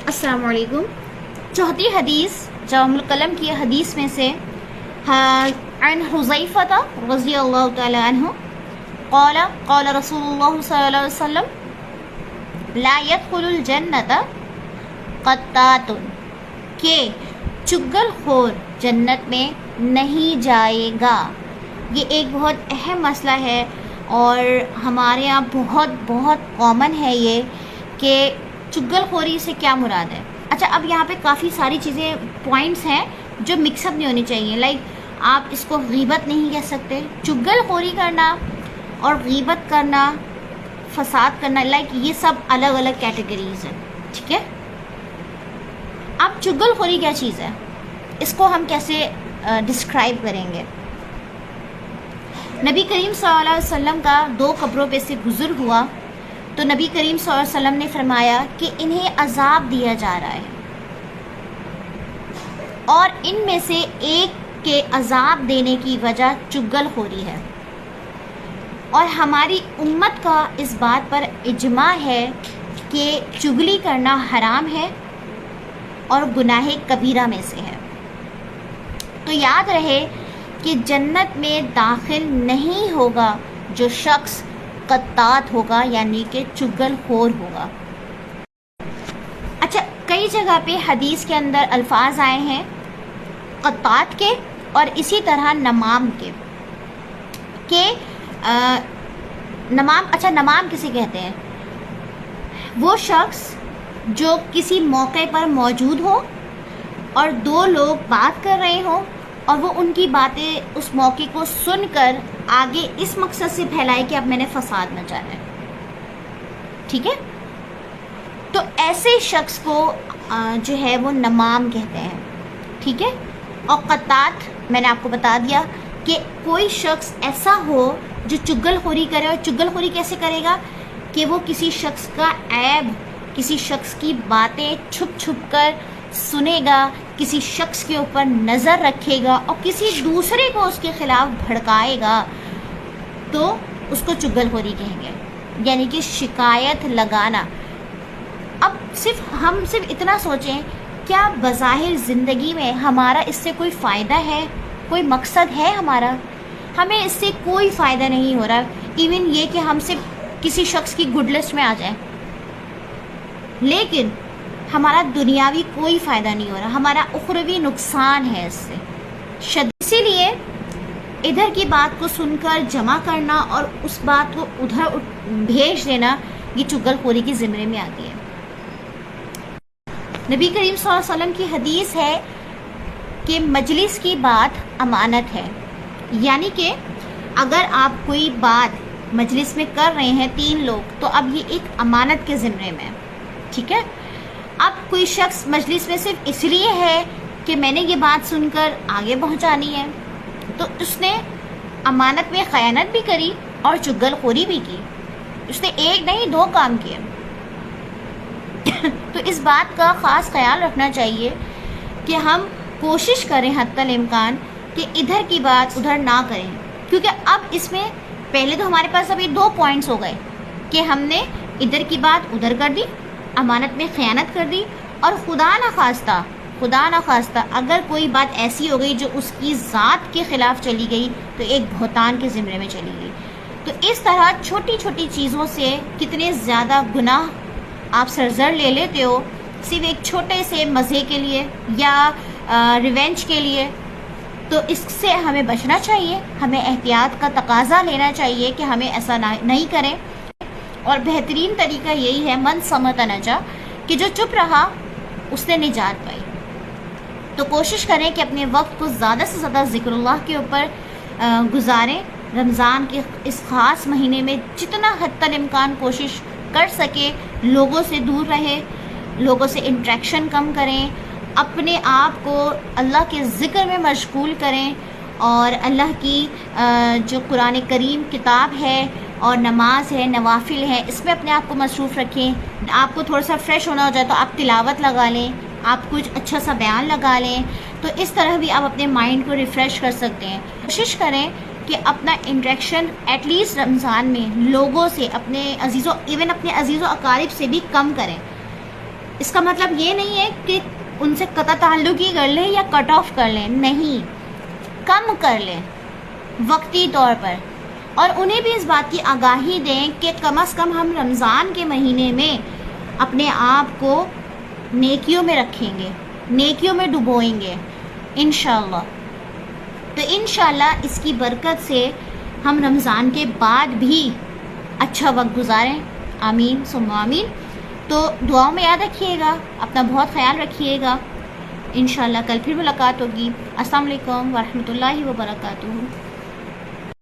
السلام علیکم۔ چوتھی حدیث جامع القلم کی حدیث میں سے عن حذیفہ رضی اللہ تعالی عنہ قال قال رسول اللہ صلی اللہ علیہ وسلم لا يدخل الجنت قطات، کہ چگل خور جنت میں نہیں جائے گا۔ یہ ایک بہت اہم مسئلہ ہے اور ہمارے یہاں بہت کامن ہے یہ کہ چگل خوری سے کیا مراد ہے۔ اچھا، اب یہاں پہ کافی ساری چیزیں پوائنٹس ہیں جو مکس اپ نہیں ہونی چاہیے۔ لائک آپ اس کو غیبت نہیں کہہ سکتے، چگل خوری کرنا اور غیبت کرنا، فساد کرنا، لائک یہ سب الگ الگ کیٹیگریز ہیں، ٹھیک ہے۔ اب چگل خوری کیا چیز ہے، اس کو ہم کیسے ڈسکرائب کریں گے؟ نبی کریم صلی اللہ علیہ وسلم کا 2 قبروں پہ سے گزر ہوا تو نبی کریم صلی اللہ علیہ وسلم نے فرمایا کہ انہیں عذاب دیا جا رہا ہے، اور ان میں سے ایک کے عذاب دینے کی وجہ چگل خوری ہے، اور ہماری امت کا اس بات پر اجماع ہے کہ چگلی کرنا حرام ہے اور گناہ کبیرہ میں سے ہے۔ تو یاد رہے کہ جنت میں داخل نہیں ہوگا جو شخص قطات ہوگا، یعنی کہ چگل خور ہوگا۔ اچھا، کئی جگہ پہ حدیث کے اندر الفاظ آئے ہیں قطات کے اور اسی طرح نمام کے کہ نمام کسے کہتے ہیں؟ وہ شخص جو کسی موقع پر موجود ہو اور 2 لوگ بات کر رہے ہوں اور وہ ان کی باتیں اس موقع کو سن کر آگے اس مقصد سے پھیلائے کہ اب میں نے فساد مچانا ہے، ٹھیک ہے۔ تو ایسے شخص کو جو ہے وہ نمام کہتے ہیں، ٹھیک ہے۔ اور قطات میں نے آپ کو بتا دیا کہ کوئی شخص ایسا ہو جو چگل خوری کرے، اور چگل خوری کیسے کرے گا کہ وہ کسی شخص کا عیب، کسی شخص کی باتیں چھپ چھپ کر سنے گا، کسی شخص کے اوپر نظر رکھے گا اور کسی دوسرے کو اس کے خلاف بھڑکائے گا، تو اس کو چگل خوری کہیں گے، یعنی کہ شکایت لگانا۔ اب ہم صرف اتنا سوچیں، کیا بظاہر زندگی میں ہمارا اس سے کوئی فائدہ ہے، کوئی مقصد ہے ہمارا؟ ہمیں اس سے کوئی فائدہ نہیں ہو رہا، ایون یہ کہ ہم صرف کسی شخص کی گڈ لسٹ میں آ جائیں، لیکن ہمارا دنیاوی کوئی فائدہ نہیں ہو رہا، ہمارا اخروی نقصان ہے اس سے اسی لیے ادھر کی بات کو سن کر جمع کرنا اور اس بات کو ادھر بھیج دینا، یہ چگل خوری کی زمرے میں آتی ہے۔ نبی کریم صلی اللہ علیہ وسلم کی حدیث ہے کہ مجلس کی بات امانت ہے، یعنی کہ اگر آپ کوئی بات مجلس میں کر رہے ہیں 3 لوگ، تو اب یہ ایک امانت کے زمرے میں ہے، ٹھیک ہے۔ اب کوئی شخص مجلس میں صرف اس لیے ہے کہ میں نے یہ بات سن کر آگے پہنچانی ہے، تو اس نے امانت میں خیانت بھی کری اور چگل خوری بھی کی، اس نے 1 نہیں 2 کام کیے۔ تو اس بات کا خاص خیال رکھنا چاہیے کہ ہم کوشش کریں حتی الامکان کہ ادھر کی بات ادھر نہ کریں، کیونکہ اب اس میں پہلے تو ہمارے پاس ابھی 2 پوائنٹس ہو گئے کہ ہم نے ادھر کی بات ادھر کر دی، امانت میں خیانت کر دی، اور خدا نہ خواستہ اگر کوئی بات ایسی ہو گئی جو اس کی ذات کے خلاف چلی گئی تو ایک بہتان کے زمرے میں چلی گئی۔ تو اس طرح چھوٹی چھوٹی چیزوں سے کتنے زیادہ گناہ آپ سرزر لے لیتے ہو، صرف ایک چھوٹے سے مزے کے لیے یا ریونج کے لیے۔ تو اس سے ہمیں بچنا چاہیے، ہمیں احتیاط کا تقاضا لینا چاہیے کہ ہمیں ایسا نہیں کریں، اور بہترین طریقہ یہی ہے من سمت نجا، کہ جو چپ رہا اس نے نجات پائی۔ تو کوشش کریں کہ اپنے وقت کو زیادہ سے زیادہ ذکر اللہ کے اوپر گزاریں۔ رمضان کے اس خاص مہینے میں جتنا حد الامکان کوشش کر سکے لوگوں سے دور رہے، لوگوں سے انٹریکشن کم کریں، اپنے آپ کو اللہ کے ذکر میں مشغول کریں، اور اللہ کی جو قرآن کریم کتاب ہے اور نماز ہے، نوافل ہے، اس میں اپنے آپ کو مصروف رکھیں۔ آپ کو تھوڑا سا فریش ہونا ہو جائے تو آپ تلاوت لگا لیں، آپ کچھ اچھا سا بیان لگا لیں، تو اس طرح بھی آپ اپنے مائنڈ کو ریفریش کر سکتے ہیں۔ کوشش کریں کہ اپنا انٹریکشن ایٹ لیسٹ رمضان میں لوگوں سے، اپنے عزیز و اقارب سے بھی کم کریں، اس کا مطلب یہ نہیں ہے کہ ان سے قطع تعلق ہی کر لیں یا کٹ آف کر لیں، نہیں، کم کر لیں وقتی طور پر، اور انہیں بھی اس بات کی آگاہی دیں کہ کم از کم ہم رمضان کے مہینے میں اپنے آپ کو نیکیوں میں رکھیں گے، نیکیوں میں ڈبوئیں گے انشاءاللہ۔ تو انشاءاللہ اس کی برکت سے ہم رمضان کے بعد بھی اچھا وقت گزاریں، آمین ثم آمین۔ تو دعاؤں میں یاد رکھیے گا، اپنا بہت خیال رکھیے گا، انشاءاللہ کل پھر ملاقات ہوگی۔ السلام علیکم ورحمۃ اللہ وبرکاتہ۔